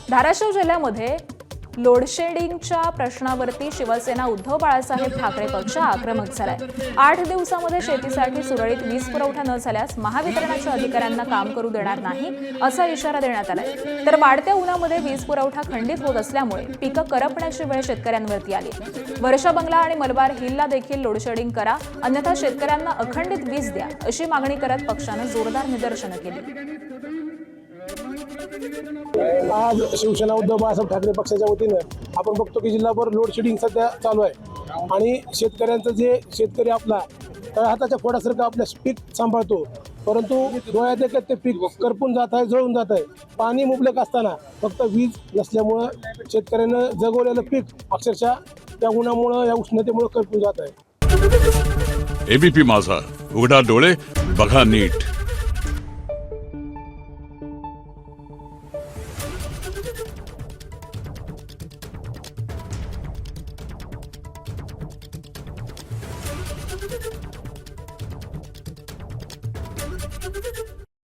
धाराशिव जिल्ह्यामध्ये लोडशेडिंगच्या प्रश्नावरती शिवसेना उद्धव बाळासाहेब ठाकरे पक्ष आक्रमक झालाय। 8 दिवसांमध्ये शेतीसाठी सुरळीत वीज पुरवठा न झाल्यास महावितरणाच्या अधिकाऱ्यांना काम करू देणार नाही असा इशारा देण्यात आलाय। तर वाढत्या उन्हामध्ये वीज पुरवठा खंडित होत असल्यामुळे पिकं करपण्याची वेळ शेतकऱ्यांवरती आली। वर्षा बंगला आणि मलबार हिलला देखील लोडशेडिंग करा, अन्यथा शेतकऱ्यांना अखंडित वीज द्या अशी मागणी करत पक्षाने जोरदार निदर्शनं केली। आज शिवसेना उद्धव बाळासाहेब ठाकरे पक्षाच्या वतीनं आपण बघतो की जिल्हाभर लोडशेडिंग सध्या चालू आहे आणि शेतकऱ्यांचं जे शेतकरी आपला हाताच्या फोडासारखं आपल्या पीक सांभाळतो, परंतु डोळ्यात देखत ते पीक करपून जात आहे, जळून जात आहे। पाणी मुबलक असताना फक्त वीज नसल्यामुळं शेतकऱ्यानं जगवलेलं पीक अक्षरशः त्या उन्हामुळं या उष्णतेमुळे करपून जात आहे। एबीपी माझा, उघडा डोळे बघा नीट।